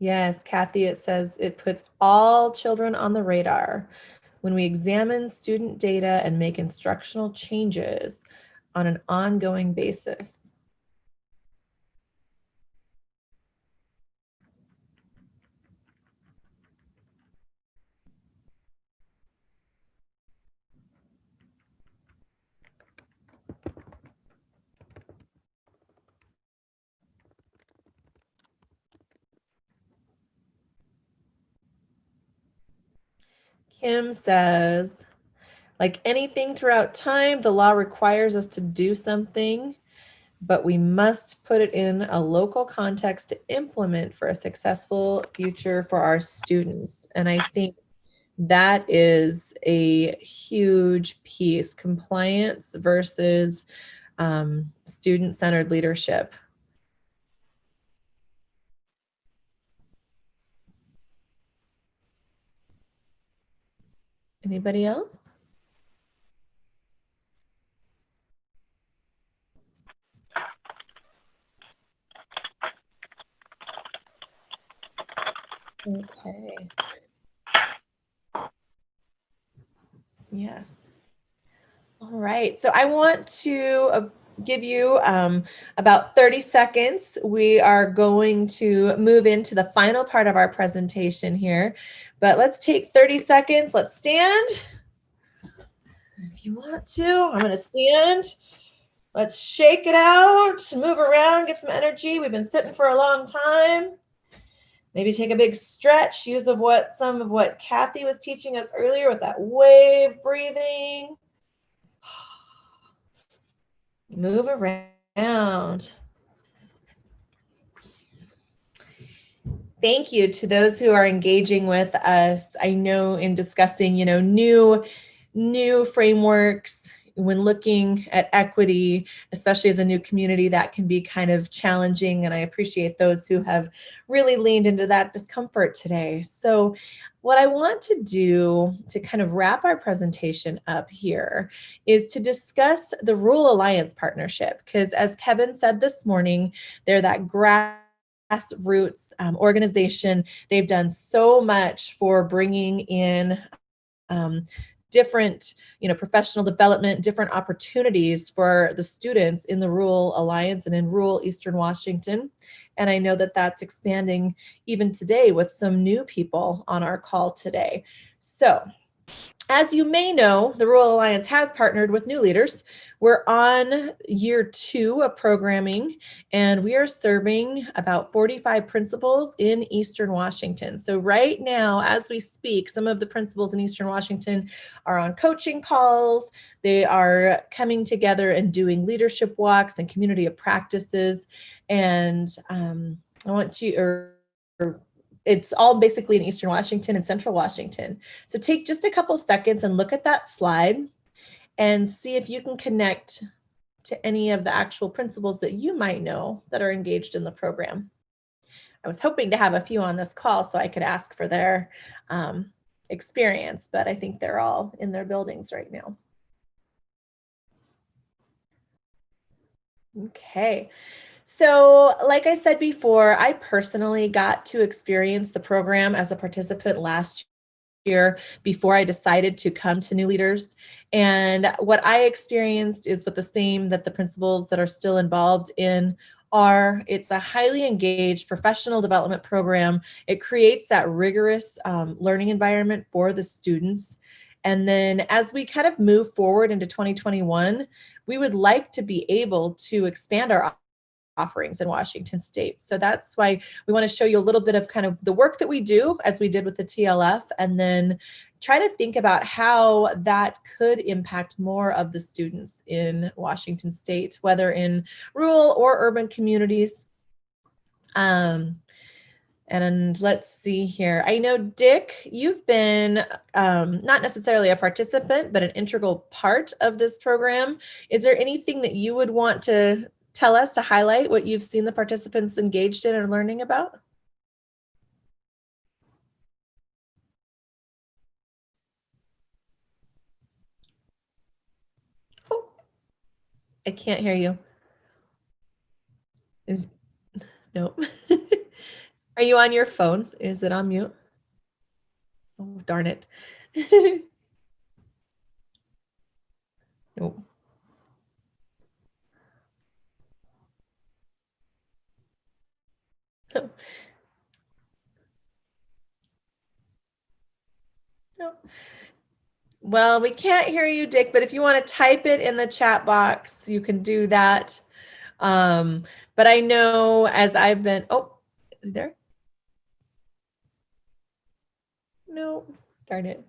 Yes, Kathy, it says it puts all children on the radar when we examine student data and make instructional changes on an ongoing basis. Kim says, like anything throughout time, the law requires us to do something, but we must put it in a local context to implement for a successful future for our students. And I think that is a huge piece, compliance versus student-centered leadership. Anybody else? Okay. Yes. All right. So I want to give you about 30 seconds. We are going to move into the final part of our presentation here, but let's take 30 seconds. Let's stand. If you want to, I'm going to stand. Let's shake it out, move around, get some energy. We've been sitting for a long time. Maybe take a big stretch, use some of what Kathy was teaching us earlier with that wave breathing. Move around. Thank you to those who are engaging with us. I know in discussing, new frameworks, when looking at equity, especially as a new community, that can be kind of challenging. And I appreciate those who have really leaned into that discomfort today. So what I want to do to kind of wrap our presentation up here is to discuss the Rural Alliance Partnership, because as Kevin said this morning, they're that grassroots organization. They've done so much for bringing in different, professional development, different opportunities for the students in the Rural Alliance and in rural Eastern Washington. And I know that that's expanding even today with some new people on our call today. So, as you may know, the Rural Alliance has partnered with New Leaders. We're on year 2 of programming, and we are serving about 45 principals in Eastern Washington. So right now, as we speak, some of the principals in Eastern Washington are on coaching calls. They are coming together and doing leadership walks and community of practices. And I want you, it's all basically in Eastern Washington and Central Washington. So take just a couple seconds and look at that slide and see if you can connect to any of the actual principals that you might know that are engaged in the program. I was hoping to have a few on this call so I could ask for their experience, but I think they're all in their buildings right now. Okay. So, like I said before, I personally got to experience the program as a participant last year before I decided to come to New Leaders. And what I experienced is what the same that the principals that are still involved in are. It's a highly engaged professional development program. It creates that rigorous learning environment for the students. And then as we kind of move forward into 2021, we would like to be able to expand our offerings in Washington State. So that's why we want to show you a little bit of kind of the work that we do as we did with the TLF, and then try to think about how that could impact more of the students in Washington State, whether in rural or urban communities. And let's see here. I know, Dick, you've been not necessarily a participant, but an integral part of this program. Is there anything that you would want to tell us to highlight what you've seen the participants engaged in or learning about? Oh, I can't hear you. Nope. Are you on your phone? Is it on mute? Oh, darn it. Nope. No. No. Well, we can't hear you, Dick, but if you want to type it in the chat box, you can do that. But I know as I've been, oh, is he there? No, darn it.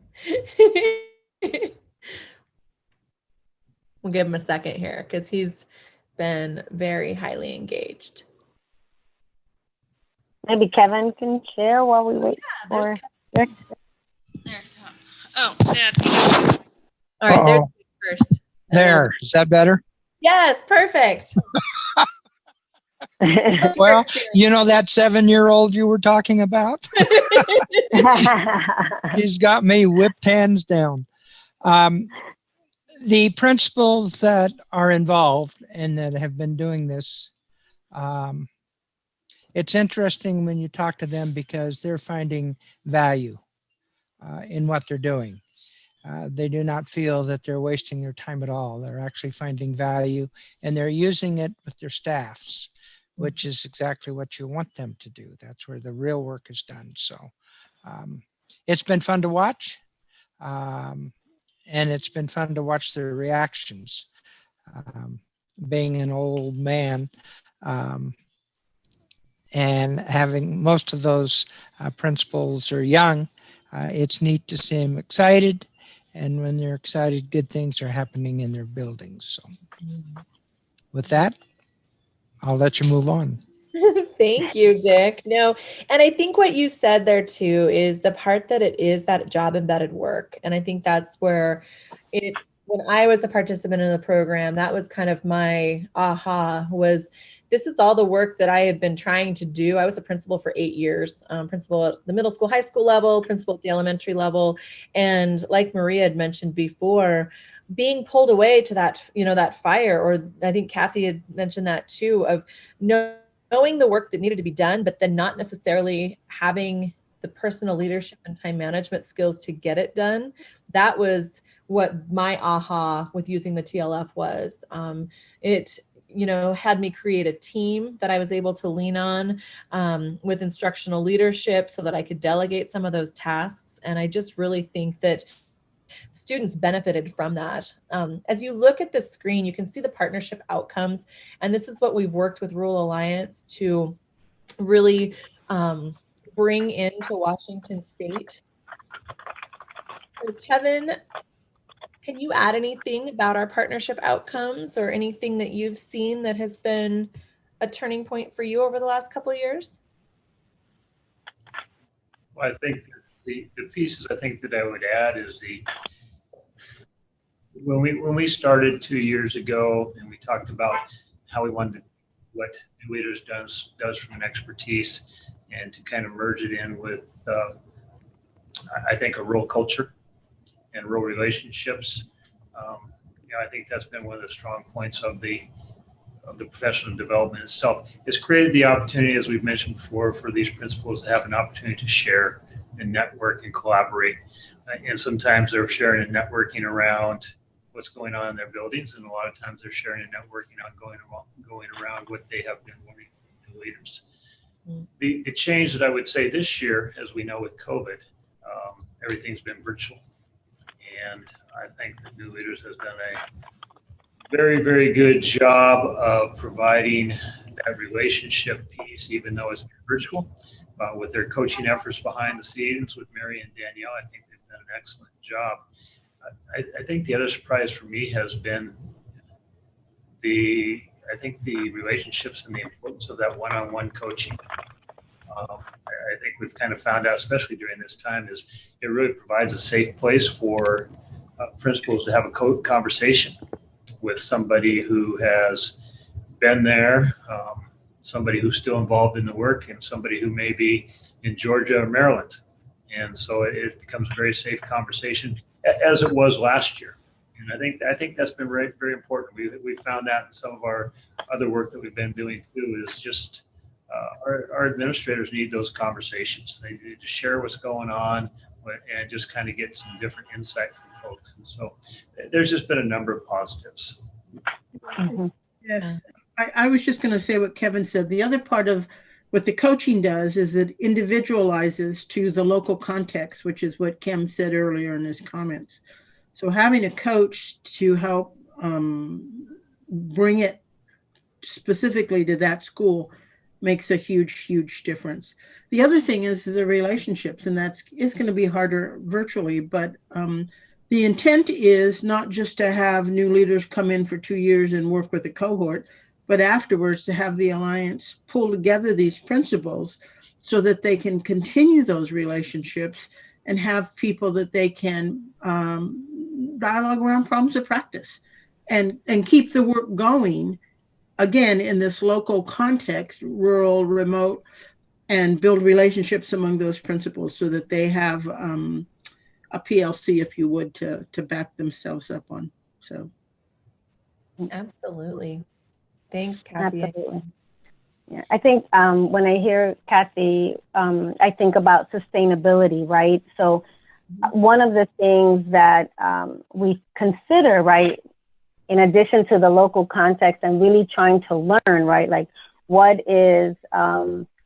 We'll give him a second here because he's been very highly engaged. Maybe Kevin can share while we wait There's for. There. Oh, yeah. All right, there's Uh-oh. first. There, is that better? Yes, perfect. Well, you know that 7-year-old you were talking about? He's got me whipped hands down. The principals that are involved and that have been doing this, it's interesting when you talk to them because they're finding value in what they're doing. They do not feel that they're wasting their time at all. They're actually finding value and they're using it with their staffs, which is exactly what you want them to do. That's where the real work is done. So it's been fun to watch. And it's been fun to watch their reactions. Being an old man and having most of those principals are young, it's neat to see them excited. And when they're excited, good things are happening in their buildings. So with that, I'll let you move on. Thank you, Dick. No, and I think what you said there too is the part that it is that job embedded work. And I think that's where it when I was a participant in the program, that was kind of my aha, was this is all the work that I had been trying to do. I was a principal for 8 years, principal at the middle school, high school level, principal at the elementary level. And like Maria had mentioned before, being pulled away to that, that fire, or I think Kathy had mentioned that too, of knowing the work that needed to be done, but then not necessarily having the personal leadership and time management skills to get it done. That was what my aha with using the TLF was. It had me create a team that I was able to lean on with instructional leadership so that I could delegate some of those tasks. And I just really think that students benefited from that. As you look at the screen, you can see the partnership outcomes. And this is what we've worked with Rural Alliance to really bring into Washington State. So Kevin, can you add anything about our partnership outcomes or anything that you've seen that has been a turning point for you over the last couple of years? Well, I think the pieces I think that I would add is when we started 2 years ago and we talked about how we wanted what New Leaders does from an expertise and to kind of merge it in with I think a rural culture and rural relationships. I think that's been one of the strong points of the professional development itself. It's created the opportunity, as we've mentioned before, for these principals to have an opportunity to share and network and collaborate. And sometimes they're sharing and networking around what's going on in their buildings, and a lot of times they're sharing and networking on going around what they have been learning from New Leaders. The change that I would say this year, as we know with COVID, everything's been virtual. And I think that New Leaders has done a very, very good job of providing that relationship piece, even though it's virtual, with their coaching efforts behind the scenes with Mary and Danielle. I think they've done an excellent job. I think the other surprise for me has been the relationships and the importance of that one-on-one coaching. I think we've kind of found out, especially during this time, is it really provides a safe place for principals to have a conversation with somebody who has been there, somebody who's still involved in the work, and somebody who may be in Georgia or Maryland. And so it becomes a very safe conversation, as it was last year. And I think that's been very, very important. We found that in some of our other work that we've been doing too, is just our administrators need those conversations. They need to share what's going on and just kind of get some different insight from folks. And so there's just been a number of positives. Mm-hmm. Yes, I was just going to say what Kevin said. The other part of what the coaching does is it individualizes to the local context, which is what Kim said earlier in his comments. So having a coach to help bring it specifically to that school makes a huge, huge difference. The other thing is the relationships, and it's going to be harder virtually, but the intent is not just to have new leaders come in for 2 years and work with a cohort, but afterwards to have the Alliance pull together these principals so that they can continue those relationships and have people that they can dialogue around problems of practice and keep the work going, again, in this local context, rural, remote, and build relationships among those principals so that they have a PLC, if you would, to back themselves up on. So, Absolutely. Thanks, Kathy. Absolutely. Yeah, I think when I hear Kathy, I think about sustainability, right? So one of the things that we consider, right, in addition to the local context and really trying to learn, right, like what is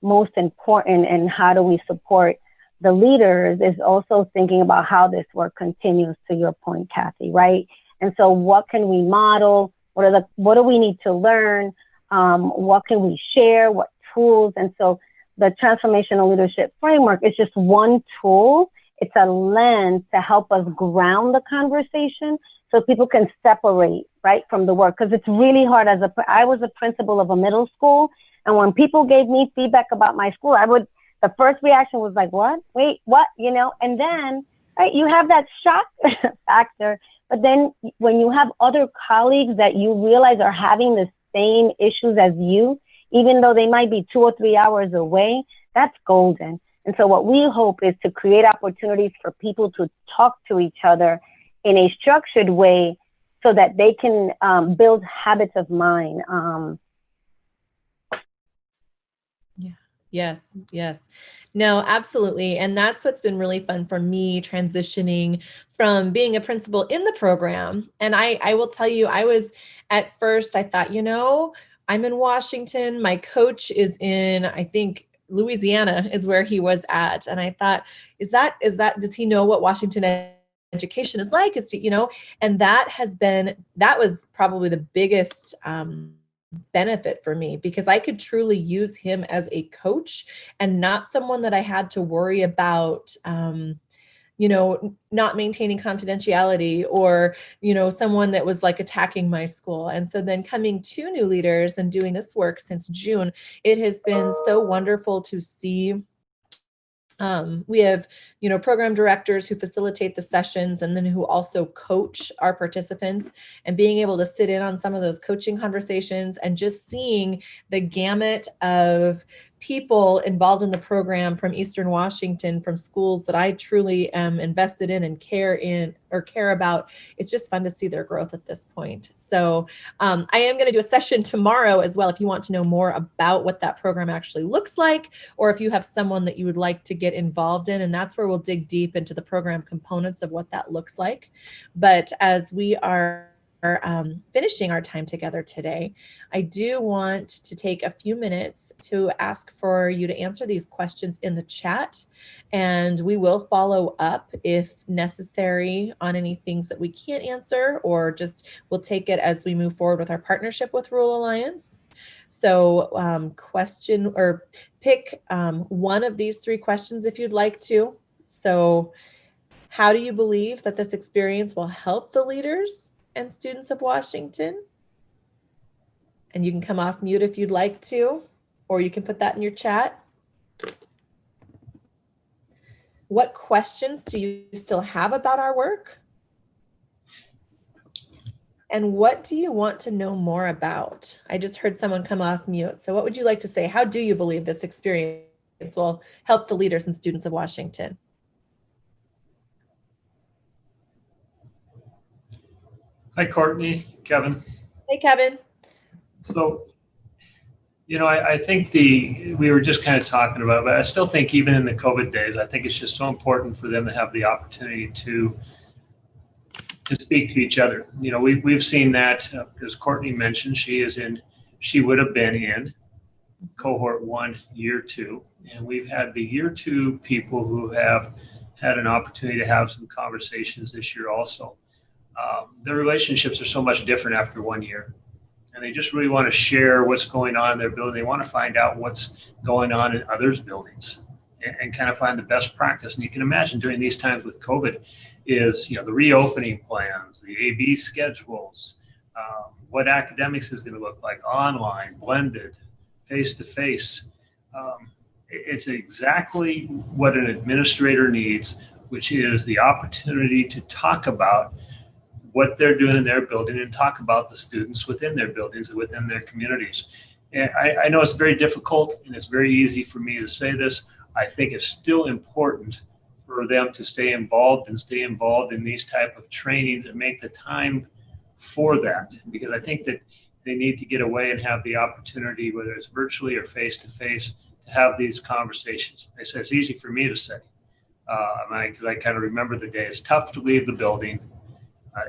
most important and how do we support the leaders, is also thinking about how this work continues, to your point, Kathy, right? And so what can we model? What do we need to learn? What can we share? What tools? And so the transformational leadership framework is just one tool. It's a lens to help us ground the conversation so people can separate, right, from the work. Because it's really hard. I was a principal of a middle school, and when people gave me feedback about my school, the first reaction was like, what? Wait, what? And then, right, you have that shock factor But then when you have other colleagues that you realize are having the same issues as you, even though they might be 2 or 3 hours away, that's golden. And so what we hope is to create opportunities for people to talk to each other in a structured way so that they can build habits of mind. Yes, yes. No, absolutely. And that's what's been really fun for me transitioning from being a principal in the program. And I will tell you, I was at first, I thought, I'm in Washington. My coach is in, I think, Louisiana is where he was at. And I thought, does he know what Washington education is like? And that was probably the biggest, benefit for me, because I could truly use him as a coach and not someone that I had to worry about, not maintaining confidentiality, or, someone that was like attacking my school. And so then coming to New Leaders and doing this work since June, it has been so wonderful to see. We have, program directors who facilitate the sessions and then who also coach our participants, and being able to sit in on some of those coaching conversations and just seeing the gamut of people involved in the program from Eastern Washington, from schools that I truly am invested in and care about. It's just fun to see their growth at this point. So I am going to do a session tomorrow as well, if you want to know more about what that program actually looks like, or if you have someone that you would like to get involved in. And that's where we'll dig deep into the program components of what that looks like. But as we are finishing our time together today, I do want to take a few minutes to ask for you to answer these questions in the chat, and we will follow up if necessary on any things that we can't answer, or just we'll take it as we move forward with our partnership with Rural Alliance. So question or pick one of these 3 questions if you'd like to. So how do you believe that this experience will help the leaders and students of Washington? And you can come off mute if you'd like to, or you can put that in your chat. What questions do you still have about our work? And what do you want to know more about? I just heard someone come off mute. So what would you like to say? How do you believe this experience will help the leaders and students of Washington? Hi, Courtney, Kevin. Hey, Kevin. So, I think we were just kind of talking about, but I still think even in the COVID days, I think it's just so important for them to have the opportunity to speak to each other. We've seen that, as Courtney mentioned, she would have been in cohort 1, year 2, and we've had the year 2 people who have had an opportunity to have some conversations this year also. Their relationships are so much different after 1 year, and they just really want to share what's going on in their building. They want to find out what's going on in others' buildings and kind of find the best practice. And you can imagine during these times with COVID is, the reopening plans, the AB schedules, what academics is going to look like, online, blended, face-to-face. It's exactly what an administrator needs, which is the opportunity to talk about what they're doing in their building and talk about the students within their buildings and within their communities. And I know it's very difficult, and it's very easy for me to say this. I think it's still important for them to stay involved in these type of trainings and make the time for that, because I think that they need to get away and have the opportunity, whether it's virtually or face-to-face, to have these conversations. I say it's easy for me to say, because I kind of remember the day. It's tough to leave the building.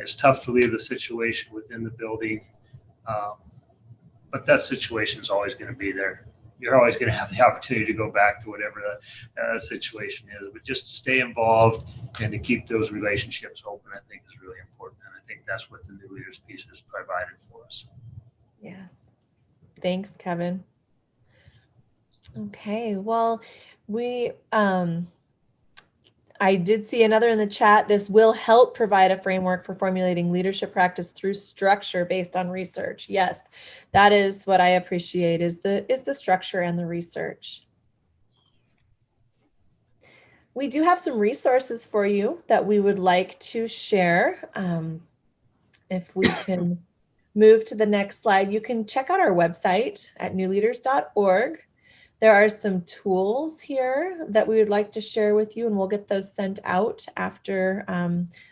It's tough to leave the situation within the building, but that situation is always going to be there. You're always going to have the opportunity to go back to whatever the situation is, but just to stay involved and to keep those relationships open, I think is really important. And I think that's what the New Leaders piece has provided for us. Yes. Thanks, Kevin. Okay, well, I did see another in the chat. This will help provide a framework for formulating leadership practice through structure based on research. Yes, that is what I appreciate, is the structure and the research. We do have some resources for you that we would like to share. if we can move to the next slide, you can check out our website at newleaders.org. There are some tools here that we would like to share with you, and we'll get those sent out after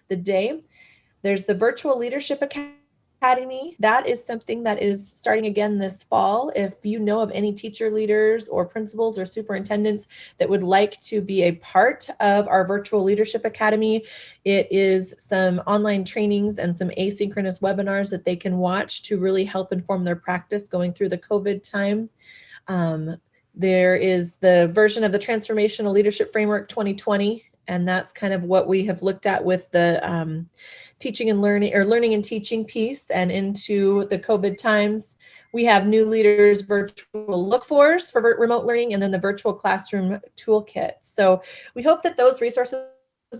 the day. There's the Virtual Leadership Academy. That is something that is starting again this fall. If you know of any teacher leaders or principals or superintendents that would like to be a part of our Virtual Leadership Academy, it is some online trainings and some asynchronous webinars that they can watch to really help inform their practice going through the COVID time. There is the version of the Transformational Leadership Framework 2020, and that's kind of what we have looked at with the teaching and learning, or learning and teaching piece, and into the COVID times. We have New Leaders Virtual Look-Fors for remote learning, and then the Virtual Classroom Toolkit. So we hope that those resources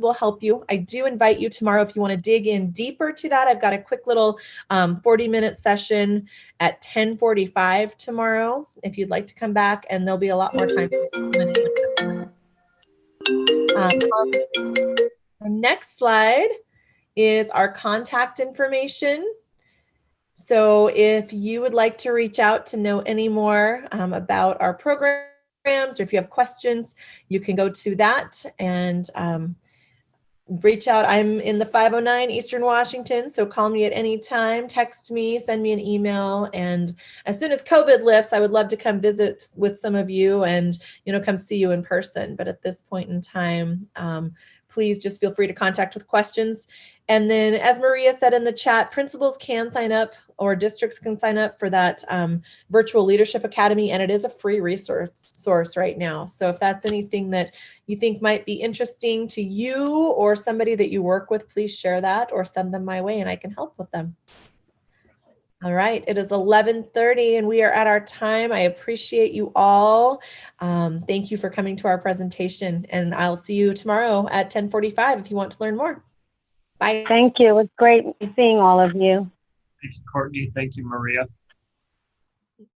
will help you. I do invite you tomorrow, if you want to dig in deeper to that. I've got a quick little 40-minute session at 10:45 tomorrow, if you'd like to come back, and there'll be a lot more time. The next slide is our contact information. So if you would like to reach out to know any more about our programs, or if you have questions, you can go to that and reach out. I'm in the 509 Eastern Washington, so call me at any time, text me, send me an email, and as soon as COVID lifts, I would love to come visit with some of you and, you know, come see you in person. But at this point in time, please just feel free to contact with questions. And then, as Maria said in the chat, principals can sign up, or districts can sign up for that Virtual Leadership Academy, and it is a free resource right now. So if that's anything that you think might be interesting to you or somebody that you work with, please share that or send them my way and I can help with them. All right, it is 11:30 and we are at our time. I appreciate you all. Thank you for coming to our presentation, and I'll see you tomorrow at 10:45 if you want to learn more. Bye. Thank you. It was great seeing all of you. Thank you, Courtney. Thank you, Maria.